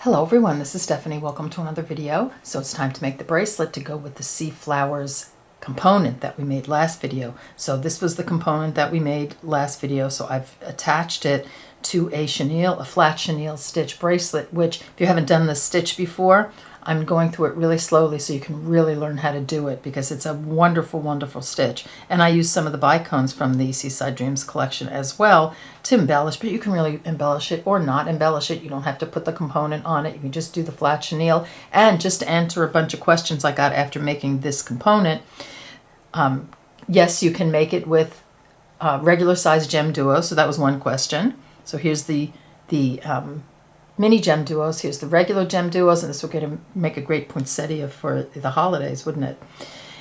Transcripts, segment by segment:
Hello everyone, this is Stephanie. Welcome to another video. So it's time to make the bracelet to go with the sea flowers component that we made last video. So this was the component that we made last video. So I've attached it to a chenille, a flat chenille stitch bracelet, which if you haven't done this stitch before, I'm going through it really slowly so you can really learn how to do it because it's a wonderful, wonderful stitch. And I use some of the bicones from the Seaside Dreams collection as well to embellish, but you can really embellish it or not embellish it. You don't have to put the component on it. You can just do the flat chenille. And just to answer a bunch of questions I got after making this component, yes, you can make it with regular size GemDuo. So that was one question. So here's the mini GemDuos. Here's the regular GemDuos, and this will make a great poinsettia for the holidays, wouldn't it?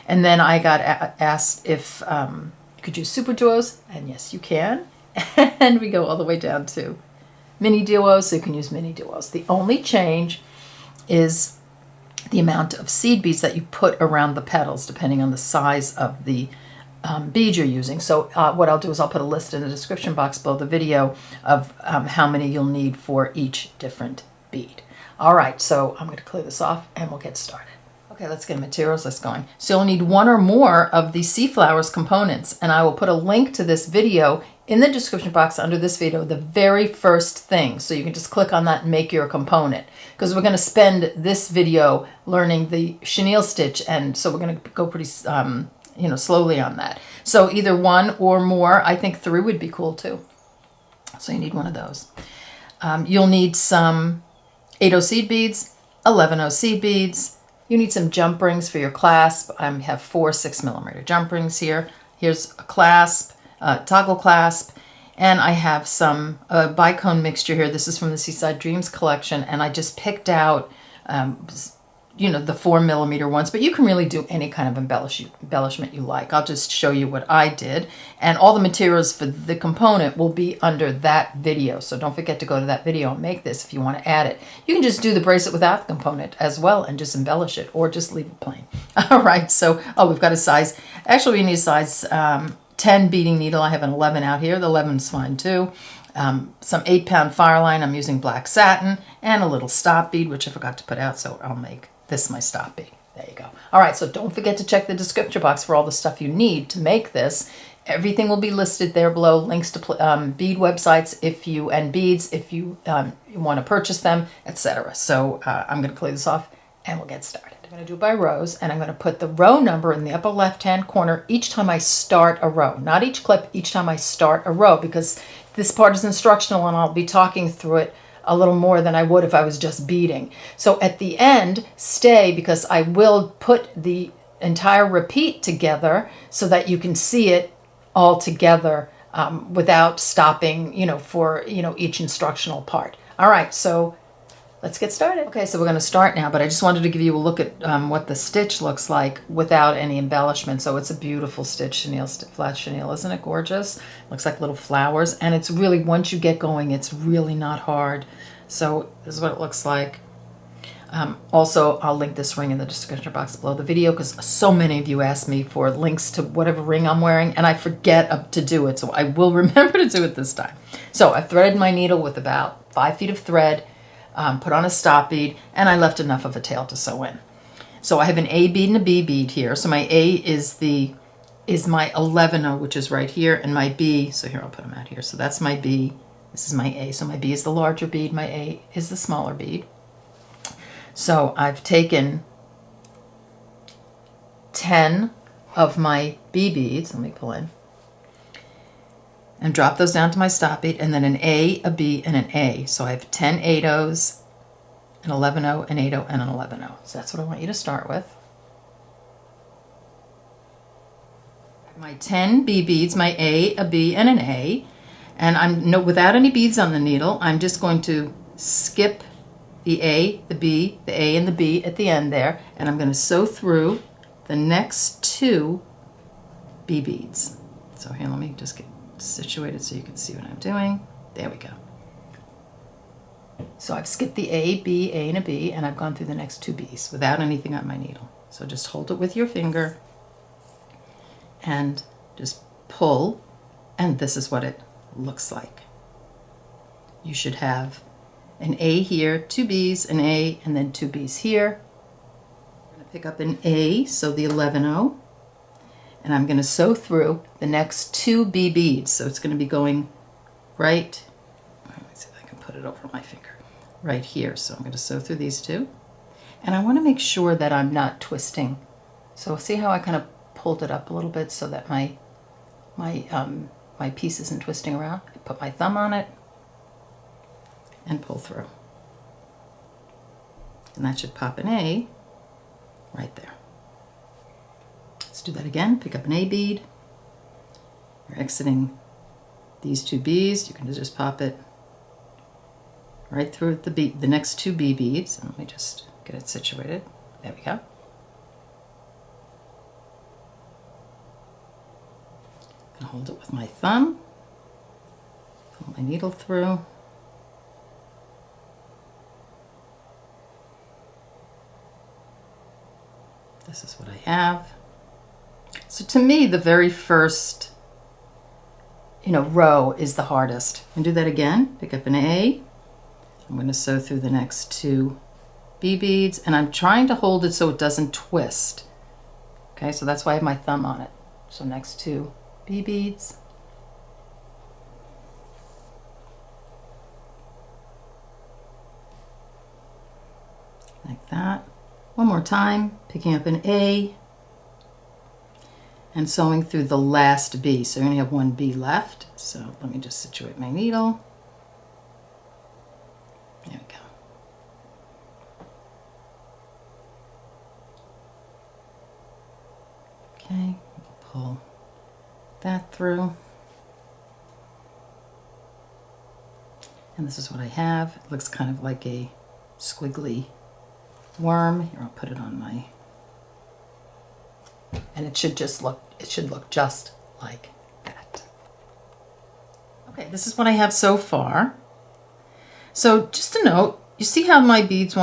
And then I got asked if you could use SuperDuos, and yes, you can. And we go all the way down to MiniDuos, so you can use MiniDuos. The only change is the amount of seed beads that you put around the petals, depending on the size of the bead you're using. So what I'll do is I'll put a list in the description box below the video of how many you'll need for each different bead. All right, so I'm going to clear this off and we'll get started. Okay, let's get materials list going. So you'll need one or more of the sea flowers components, and I will put a link to this video in the description box under this video, the very first thing. So you can just click on that and make your component, because we're going to spend this video learning the chenille stitch, and so we're going to go pretty slowly on that. So either one or more. I think 3 would be cool too. So you need one of those. You'll need some 8/0 seed beads, 11/0 seed beads. You need some jump rings for your clasp. I have 4 6mm jump rings here. Here's a clasp, toggle clasp, and I have some bicone mixture here. This is from the Seaside Dreams collection, and I just picked out the 4mm ones, but you can really do any kind of embellishment you like. I'll just show you what I did, and all the materials for the component will be under that video, so don't forget to go to that video and make this if you want to add it. You can just do the bracelet without the component as well and just embellish it, or just leave it plain. All right, so we've got a size, actually we need a size 10 beading needle. I have an 11 out here. The 11 is fine too. Some 8-pound fire line. I'm using black satin, and a little stop bead, which I forgot to put out, so I'll make this my stop bead. There you go. All right, so don't forget to check the description box for all the stuff you need to make this. Everything will be listed there below. Links to bead websites and beads if you want to purchase them, etc. So I'm going to clear this off and we'll get started. I'm going to do by rows, and I'm going to put the row number in the upper left-hand corner each time I start a row. Not each clip, each time I start a row, because this part is instructional and I'll be talking through it a little more than I would if I was just beading. So at the end, stay, because I will put the entire repeat together so that you can see it all together without stopping, for, each instructional part. All right, so let's get started. Okay, so we're going to start now, but I just wanted to give you a look at what the stitch looks like without any embellishment. So it's a beautiful stitch, flat chenille. Isn't it gorgeous? Looks like little flowers, and it's really, once you get going, it's really not hard. So this is what it looks like. Also, I'll link this ring in the description box below the video, because so many of you ask me for links to whatever ring I'm wearing, and I forget to do it, so I will remember to do it this time. So I've threaded my needle with about 5 feet of thread, put on a stop bead, and I left enough of a tail to sew in. So I have an A bead and a B bead here. So my A is my 11/0, which is right here, and my B, so here I'll put them out here. So that's my B, this is my A. So my B is the larger bead, my A is the smaller bead. So I've taken 10 of my B beads, let me pull in, and drop those down to my stop bead, and then an A, a B, and an A. So I have 10 8/0s, an 11/0, an 8/0, and an 11/0. So that's what I want you to start with. My 10 B beads, my A, a B, and an A. And without any beads on the needle, I'm just going to skip the A, the B, the A, and the B at the end there, and I'm going to sew through the next 2 B beads. So here, let me just get situated so you can see what I'm doing. There we go. So I've skipped the A, B, A, and a B, and I've gone through the next 2 B's without anything on my needle. So just hold it with your finger and just pull, and this is what it looks like. You should have an A here, 2 B's, an A, and then 2 B's here. I'm going to pick up an A, so the 11-0, and I'm going to sew through the next 2 B beads. So it's going to be going right, let me see if I can put it over my finger, right here. So I'm going to sew through these 2. And I want to make sure that I'm not twisting. So see how I kind of pulled it up a little bit so that my piece isn't twisting around? I put my thumb on it and pull through. And that should pop an A right there. Let's do that again. Pick up an A bead. You're exiting these 2 B's. You can just pop it right through the next 2 B beads. And let me just get it situated. There we go. I'm gonna hold it with my thumb. Pull my needle through. This is what I have. So to me, the very first, row is the hardest. And do that again. Pick up an A. I'm going to sew through the next 2 B beads, and I'm trying to hold it so it doesn't twist. Okay, so that's why I have my thumb on it. So next 2 B beads. Like that. One more time, picking up an A and sewing through the last B. So you only have 1 B left. So let me just situate my needle. There we go. Okay, pull that through. And this is what I have. It looks kind of like a squiggly worm. Here, I'll put it on my, and it should look just like that. Okay, this is what I have so far. So just a note, you see how my beads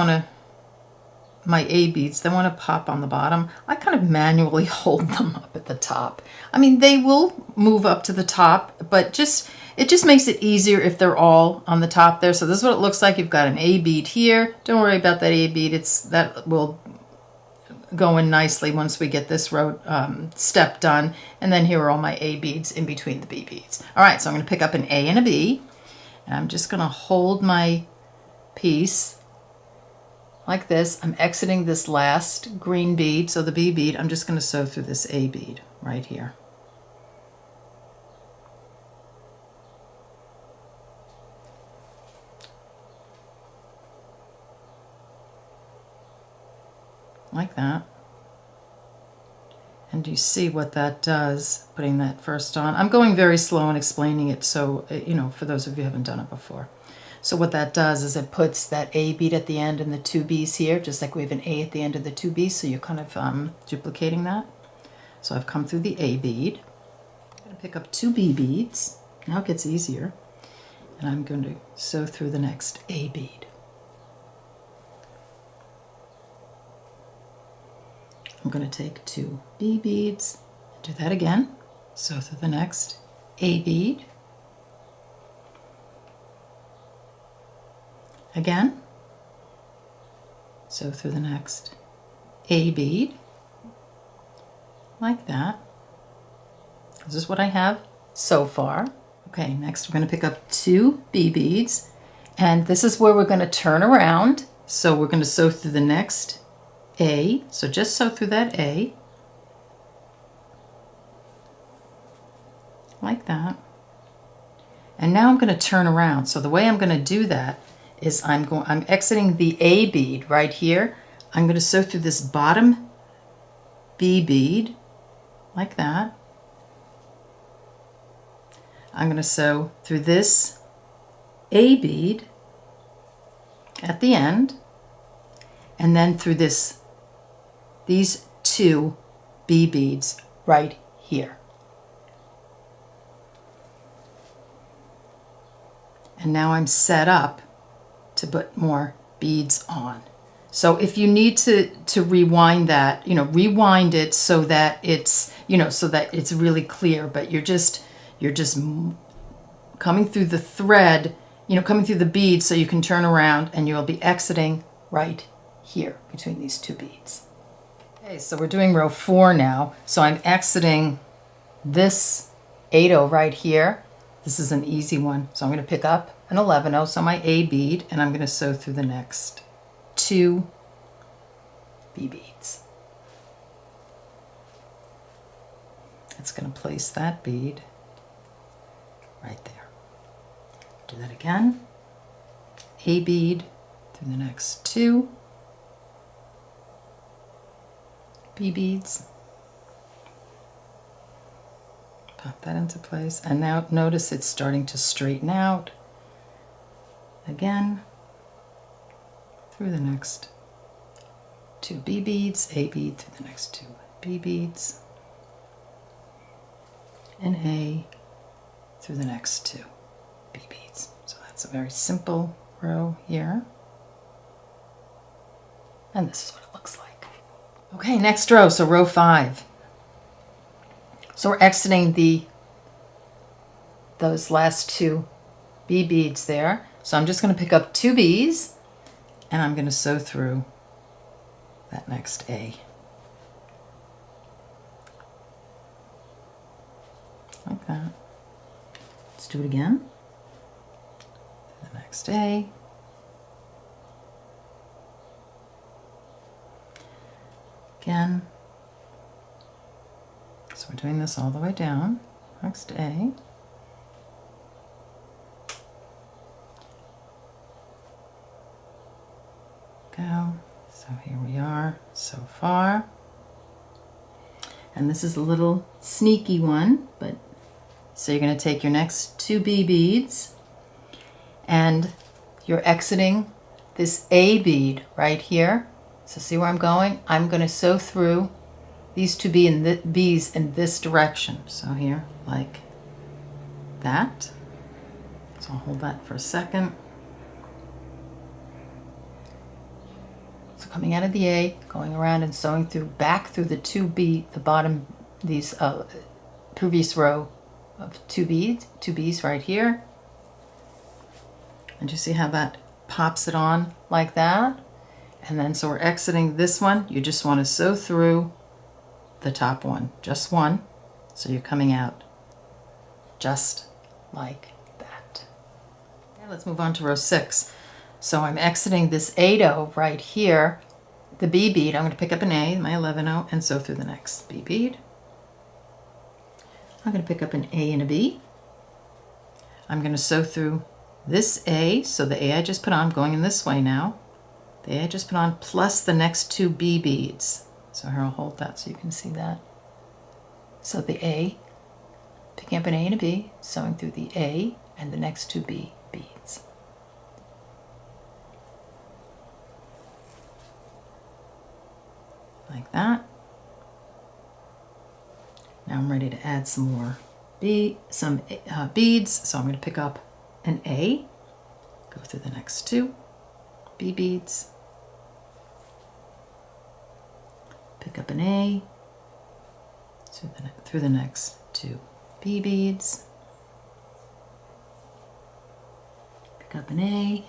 my A beads, they want to pop on the bottom. I kind of manually hold them up at the top. I mean, they will move up to the top, but it just makes it easier if they're all on the top there. So this is what it looks like. You've got an A bead here. Don't worry about that A bead. That will go in nicely once we get this row step done. And then here are all my A beads in between the B beads. All right, so I'm going to pick up an A and a B. And I'm just going to hold my piece like this. I'm exiting this last green bead. So the B bead, I'm just going to sew through this A bead right here. Like that. And you see what that does, putting that first on. I'm going very slow and explaining it so, for those of you who haven't done it before. So what that does is it puts that A bead at the end and the 2 B's here, just like we have an A at the end of the 2 B's, so you're kind of duplicating that. So I've come through the A bead. I'm going to pick up 2 B beads. Now it gets easier. And I'm going to sew through the next A bead. I'm going to take 2 B beads, do that again, sew through the next A bead. Again, sew through the next A bead, like that. This is what I have so far. Okay, next we're going to pick up 2 B beads, and this is where we're going to turn around. So we're going to sew through the next A, so just sew through that A, like that. And now I'm going to turn around. So the way I'm going to do that is I'm exiting the A bead right here. I'm going to sew through this bottom B bead, like that. I'm going to sew through this A bead at the end, and then through these 2 B beads right here. And now I'm set up to put more beads on. So if you need to rewind that, rewind it so that it's, so that it's really clear, but you're just coming through the thread coming through the beads so you can turn around and you'll be exiting right here between these two beads. Okay, so we're doing row 4 now. So I'm exiting this 8-0 right here. This is an easy one. So I'm going to pick up an 11-0, so my A bead, and I'm going to sew through the next 2 B beads. It's going to place that bead right there. Do that again. A bead through the next 2 B beads. Pop that into place, and now notice it's starting to straighten out. Again, through the next 2 B beads, A bead through the next 2 B beads, and A through the next 2 B beads. So that's a very simple row here. And this is what it looks like. Okay, next row, so row 5. So we're exiting those last 2 B beads there. So I'm just going to pick up 2 B's and I'm going to sew through that next A. Like that. Let's do it again. The next A. Again. So we're doing this all the way down. Next A. Go. So here we are so far. And this is a little sneaky one, but so you're going to take your next 2 B beads and you're exiting this A bead right here. So see where I'm going? I'm going to sew through these 2 B's in this direction. So here, like that. So I'll hold that for a second. So coming out of the A, going around and sewing through back through the 2 B, the bottom, these previous row of 2 B's right here. And you see how that pops it on like that? And then so we're exiting this one. You just want to sew through the top one, just one. So you're coming out just like that. Okay, let's move on to row 6. So I'm exiting this 8-0 right here, the B bead. I'm going to pick up an A, my 11-0, and sew through the next B bead. I'm going to pick up an A and a B. I'm going to sew through this A, so the A I just put on, going in this way now. The A I just put on plus the next 2 B beads. So here I'll hold that so you can see that. So the A, picking up an A and a B, sewing through the A and the next 2 B beads. Like that. Now I'm ready to add some more beads. So I'm going to pick up an A, go through the next 2 B beads, pick up an A, through the next 2 B beads, pick up an A,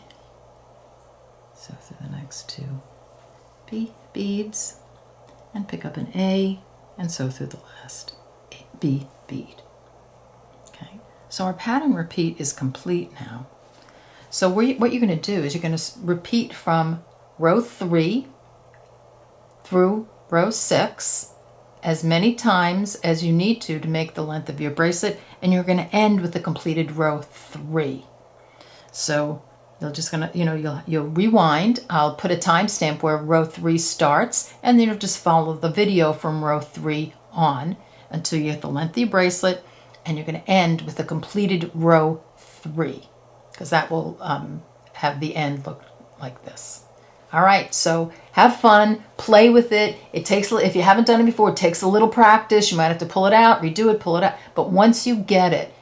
so through the next 2 B beads, and pick up an A, and sew through the last B bead. Okay, so our pattern repeat is complete now. So what you're going to do is you're going to repeat from row 3 through row 6 as many times as you need to make the length of your bracelet, and you're going to end with the completed row 3. So you're just going to, you'll rewind. I'll put a timestamp where row 3 starts, and then you'll just follow the video from row 3 on until you get the length of your bracelet, and you're going to end with the completed row 3, because that will have the end look like this. All right, so have fun, play with it. It takes, if you haven't done it before, it takes a little practice. You might have to pull it out, redo it, pull it out. But once you get it,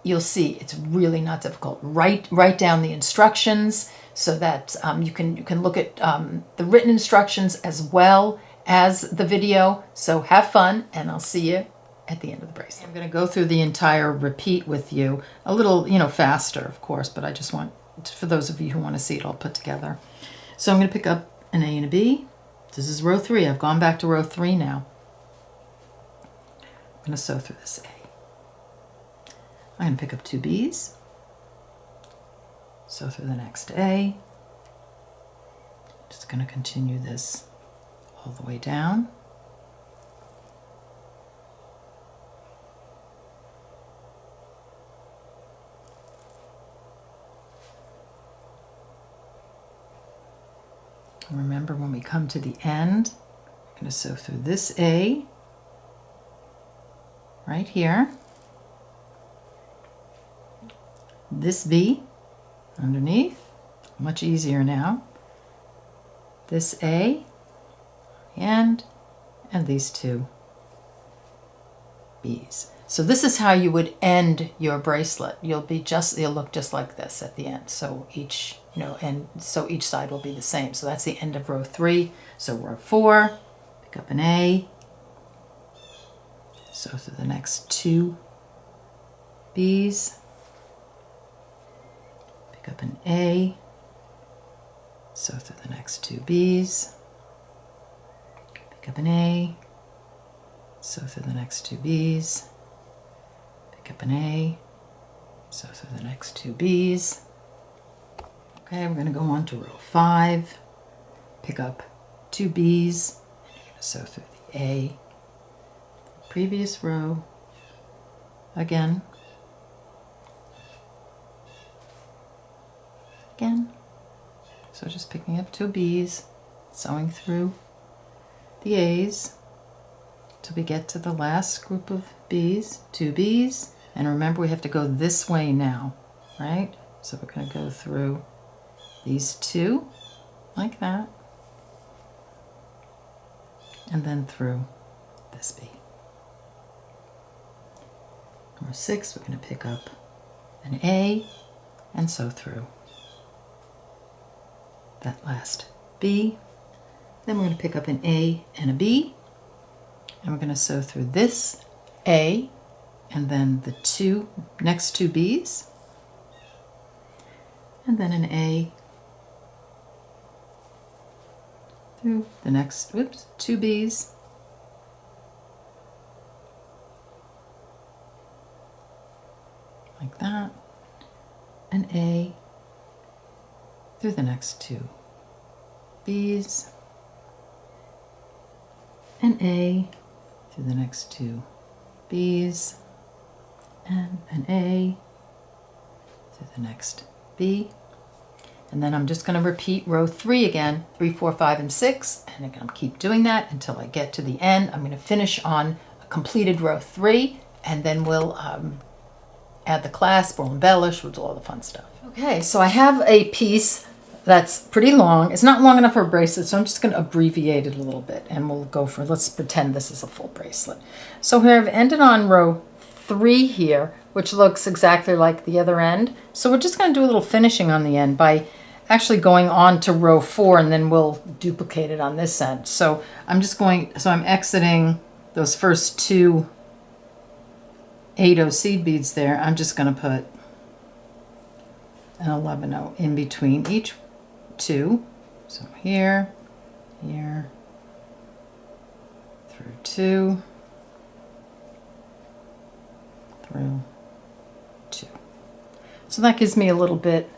you'll see it's really not difficult. Write down the instructions so that you can look at the written instructions as well as the video. So have fun, and I'll see you at the end of the bracelet. I'm going to go through the entire repeat with you, a little, faster, of course, but I just want for those of you who want to see it all put together. So I'm going to pick up an A and a B. This is row 3. I've gone back to row 3 now. I'm going to sew through this A. I'm going to pick up 2 B's, sew through the next A. Just going to continue this all the way down. Remember, when we come to the end, I'm going to sew through this A right here, this B underneath, much easier now, this A, and these 2 B's. So this is how you would end your bracelet. You'll look just like this at the end. So each, and so each side will be the same. So that's the end of row 3. So row 4, pick up an A, sew through the next 2 B's, pick up an A, sew through the next 2 B's, pick up an A, sew through the next 2 B's, pick up an A, sew through the next 2 B's. Okay, we're going to go on to row 5, pick up 2 B's, and you're going to sew through the A, previous row, again, so just picking up 2 B's, sewing through the A's till we get to the last group of B's, 2 B's, and remember we have to go this way now, right? So we're going to go through these 2 like that, and then through this B. Number 6, we're going to pick up an A and sew through that last B. Then we're going to pick up an A and a B, and we're going to sew through this A and then the next 2 B's, and then an A through the next 2 B's, like that, an A through the next 2 B's, an A through the next 2 B's, and an A through the next B. And then I'm just going to repeat row 3 again, 3, 4, 5, and 6, and I'm going to keep doing that until I get to the end. I'm going to finish on a completed row 3, and then we'll add the clasp, we'll embellish, we'll do all the fun stuff. Okay, so I have a piece that's pretty long. It's not long enough for a bracelet, so I'm just going to abbreviate it a little bit, and we'll go for, let's pretend this is a full bracelet. So here I've ended on row 3 here, which looks exactly like the other end. So we're just going to do a little finishing on the end by actually going on to row 4, and then we'll duplicate it on this end. So I'm exiting those first 2 8/0 seed beads there. I'm just going to put an 11/0 in between each 2. So here, through 2, through 2. So that gives me a little bit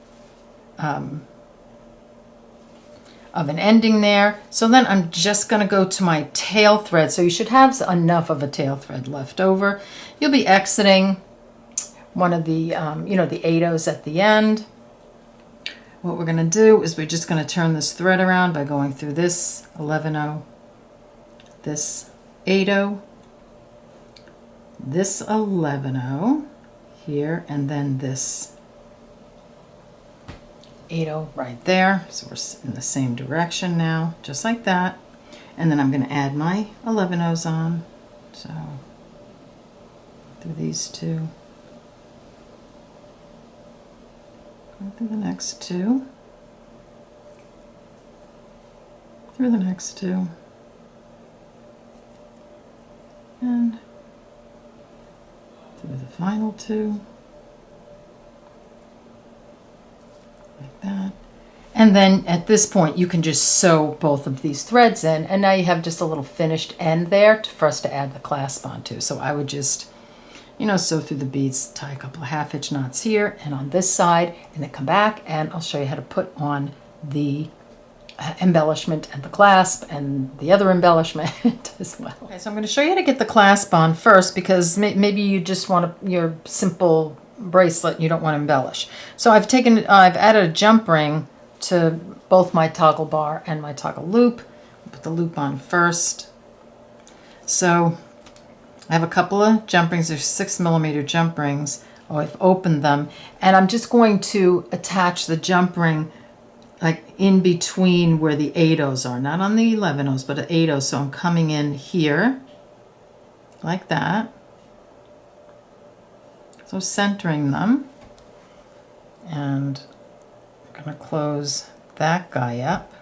of an ending there. So then I'm just going to go to my tail thread. So you should have enough of a tail thread left over. You'll be exiting one of the, the 8/0s at the end. What we're going to do is we're just going to turn this thread around by going through this 11/0, this 8/0, this 11/0 here, and then this 8/0 right there. So we're in the same direction now, just like that. And then I'm going to add my 11/0s on. So through these 2. Go through the next 2. Through the next 2. And through the final 2. And then at this point, you can just sew both of these threads in, and now you have just a little finished end there for us to add the clasp onto. So I would just, you know, sew through the beads, tie a couple of half-inch knots here and on this side, and then come back, and I'll show you how to put on the embellishment and the clasp and the other embellishment as well. Okay, so I'm going to show you how to get the clasp on first, because maybe you just want your simple bracelet and you don't want to embellish. So I've added a jump ring to both my toggle bar and my toggle loop. I'll put the loop on first. So I have a couple of jump rings. There's 6mm jump rings. Oh, I've opened them, and I'm just going to attach the jump ring like in between where the 8/0s are, not on the 11/0s, but at 8/0s. So I'm coming in here like that. So centering them, and I'm going to close that guy up.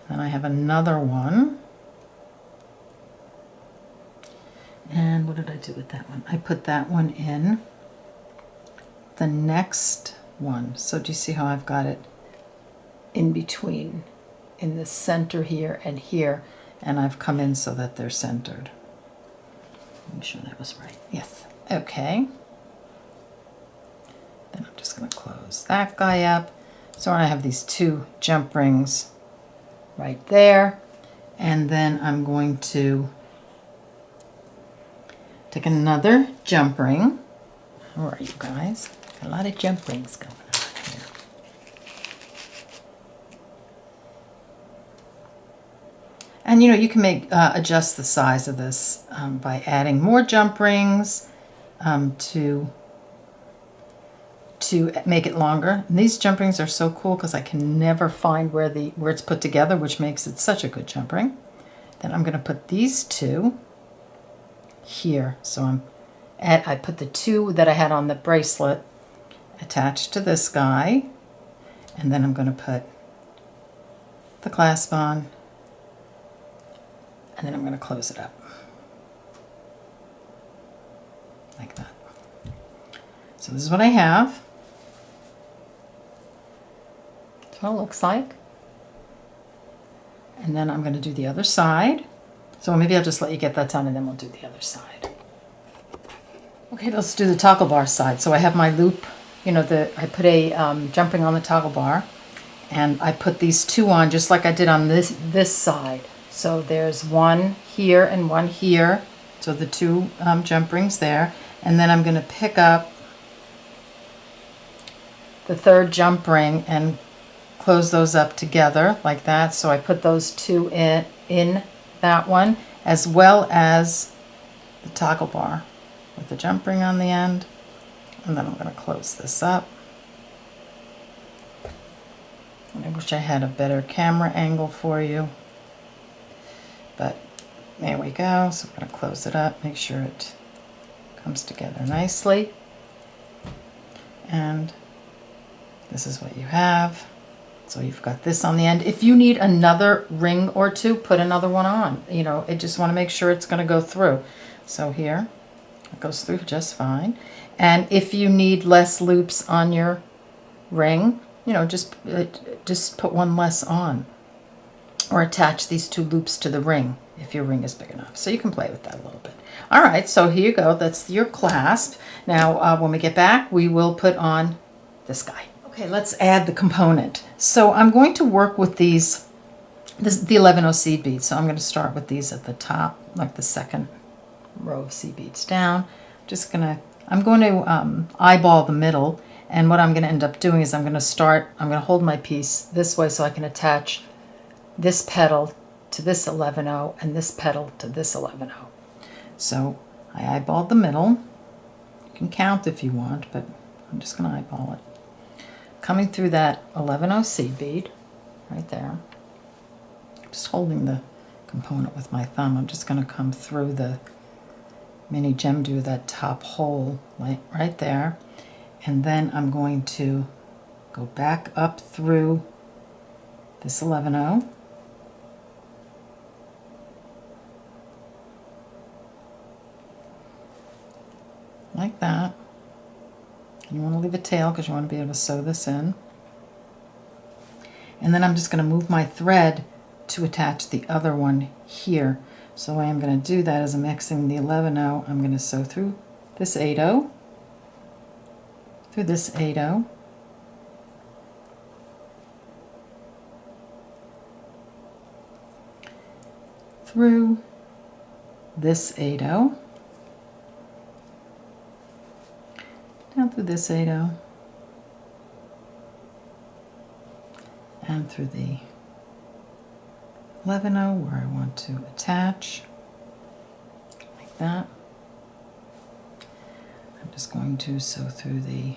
Then I have another one. And what did I do with that one? I put that one in the next one. So do you see how I've got it in between, in the center here and here, and I've come in so that they're centered. Make sure that was right. Yes. Okay. Then I'm just going to close that guy up. So I have these two jump rings right there, and then I'm going to take another jump ring. Where are you guys? A lot of jump rings going on here. And you know, you can adjust the size of this by adding more jump rings to make it longer. And these jump rings are so cool because I can never find where it's put together, which makes it such a good jump ring. Then I'm going to put these two here. So I put the two that I had on the bracelet attached to this guy, and then I'm going to put the clasp on, and then I'm going to close it up like that. So this is what I have. That's what it looks like. And then I'm going to do the other side. So maybe I'll just let you get that done, and then we'll do the other side. Okay, let's do the toggle bar side. So I have my loop, you know, I put a jump ring on the toggle bar, and I put these two on just like I did on this side. So there's one here and one here. So the two jump rings there. And then I'm going to pick up the third jump ring and close those up together like that. So I put those two in that one, as well as the toggle bar with the jump ring on the end. And then I'm going to close this up. And I wish I had a better camera angle for you, but there we go. So we're going to close it up, make sure it comes together nicely. And this is what you have. So you've got this on the end. If you need another ring or two, put another one on. You know, I just want to make sure it's going to go through. So here, it goes through just fine. And if you need less loops on your ring, you know, just put one less on, or attach these two loops to the ring if your ring is big enough. So you can play with that a little bit. All right, so here you go. That's your clasp. Now, when we get back, we will put on this guy. Okay, let's add the component. So I'm going to work with the 11/0 seed beads. So I'm going to start with these at the top, like the second row of seed beads down. I'm going to eyeball the middle, and what I'm going to end up doing is I'm going to hold my piece this way so I can attach this petal to this 11/0 and this petal to this 11/0. So I eyeballed the middle. You can count if you want, but I'm just going to eyeball it. Coming through that 11/0 seed bead right there. Just holding the component with my thumb. I'm just going to come through the Mini GemDuo, that top hole right there, and then I'm going to go back up through this 11/0. Like that. You want to leave a tail because you want to be able to sew this in. And then I'm just going to move my thread to attach the other one here. So what I'm going to do that is I'm mixing the 11-0. I'm going to sew through this 8-0, through this 8-0, through this 8-0, down through this 8-0, and through the 11-0 where I want to attach, like that. I'm just going to sew through the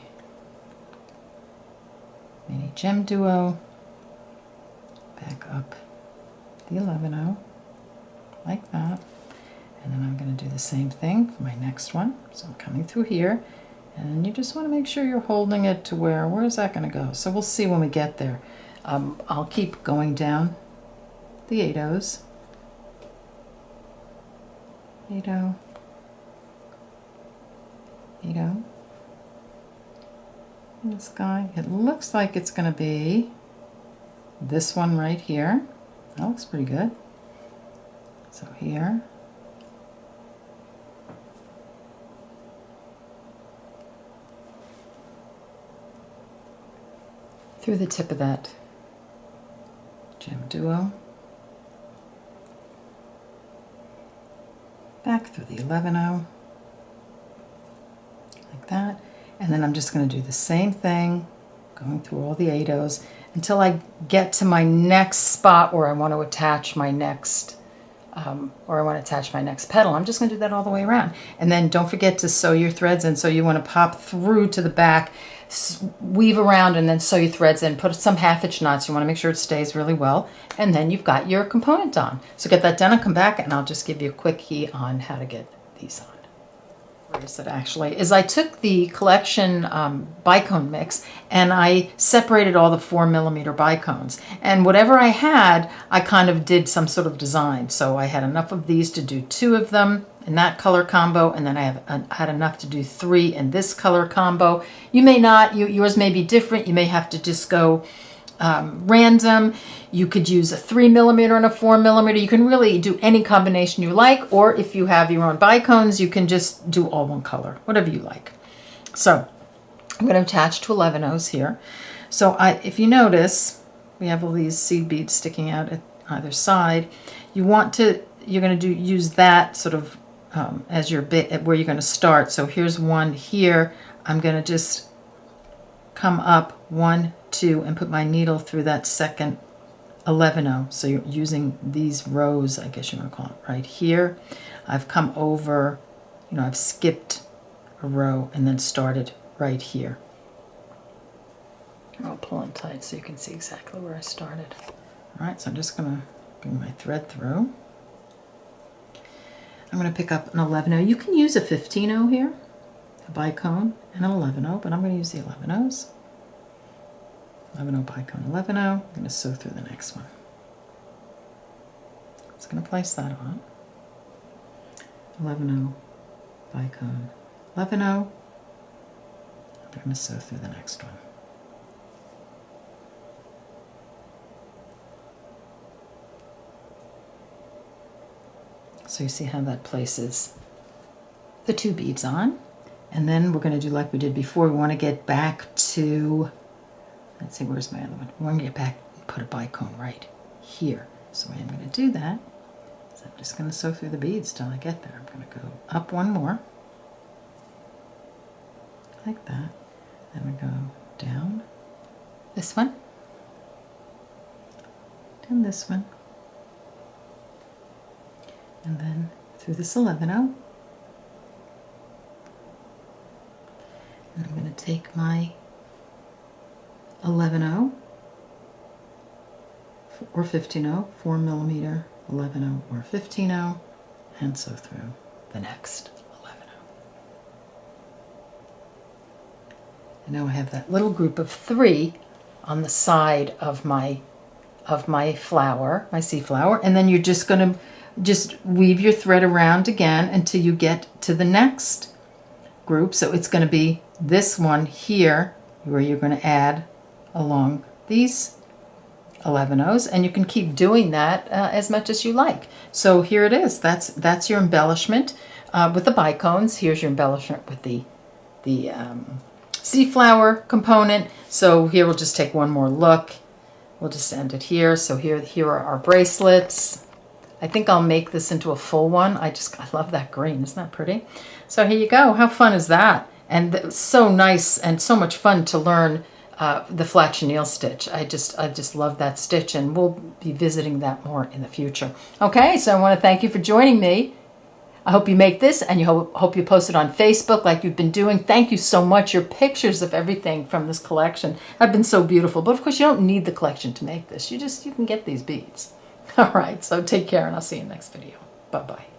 Mini GemDuo, back up the 11-0, like that. And then I'm going to do the same thing for my next one. So I'm coming through here, and you just want to make sure you're holding it to where is that going to go? So we'll see when we get there. I'll keep going down the 8-0s. 8-0, 8-0. This guy, it looks like it's going to be this one right here. That looks pretty good. So here. Through the tip of that GemDuo, back through the 11-0, like that, and then I'm just going to do the same thing, going through all the 8-0s until I get to my next spot where I want to attach my next, petal. I'm just going to do that all the way around, and then don't forget to sew your threads in. So you want to pop through to the back, weave around, and then sew your threads in. Put some half-inch knots. You want to make sure it stays really well, and then you've got your component on. So get that done and come back, and I'll just give you a quick key on how to get these on. Bracelet actually is I took the collection bicone mix and I separated all the 4mm bicones, and whatever I had I kind of did some sort of design. So I had enough of these to do 2 of them in that color combo, and then I had enough to do 3 in this color combo. You may not, yours may be different. You may have to just go random. You could use a 3mm and a 4mm. You can really do any combination you like, or if you have your own bicones, you can just do all one color, whatever you like. So I'm going to attach to 11-0s here. So if you notice, we have all these seed beads sticking out at either side. You're going to use that sort of as your bit where you're going to start. So here's one here. I'm going to just come up 1, 2, and put my needle through that second 11-0. So you're using these rows, I guess you want to call it, right here. I've come over, I've skipped a row and then started right here. I'll pull in tight so you can see exactly where I started. All right, so I'm just going to bring my thread through. I'm going to pick up an 11-0. You can use a 15-0 here, a bicone, and an 11-0, but I'm going to use the 11-0s. 11-0 bicone, 11-0. I'm going to sew through the next one. Just going to place that on. 11-0 bicone, 11-0. I'm going to sew through the next one. So you see how that places the 2 beads on. And then we're going to do like we did before. We want to get back to, let's see, where's my other one? We want to get back and put a bicone right here. So I'm going to do that. So I'm just going to sew through the beads till I get there. I'm going to go up one more, like that. Then we go down this one, down this one, and then through this 11-0. And I'm going to take my 11-0 or 15-0, 4mm, 11-0 or 15-0, and sew through the next 11-0. And now I have that little group of 3 on the side of my flower, my sea flower, and then you're just going to just weave your thread around again until you get to the next group. So it's going to be this one here where you're going to add along these 11 O's, and you can keep doing that as much as you like. So here it is. That's your embellishment with the bicones. Here's your embellishment with the seed flower component. So here we'll just take one more look. We'll just end it here. So here are our bracelets. I think I'll make this into a full one. I love that green. Isn't that pretty? So here you go. How fun is that? And so nice and so much fun to learn the flat chenille stitch. I just love that stitch, and we'll be visiting that more in the future. Okay, so I want to thank you for joining me. I hope you make this, and you hope you post it on Facebook like you've been doing. Thank you so much. Your pictures of everything from this collection have been so beautiful. But of course, you don't need the collection to make this. You can get these beads. All right, so take care, and I'll see you in the next video. Bye-bye.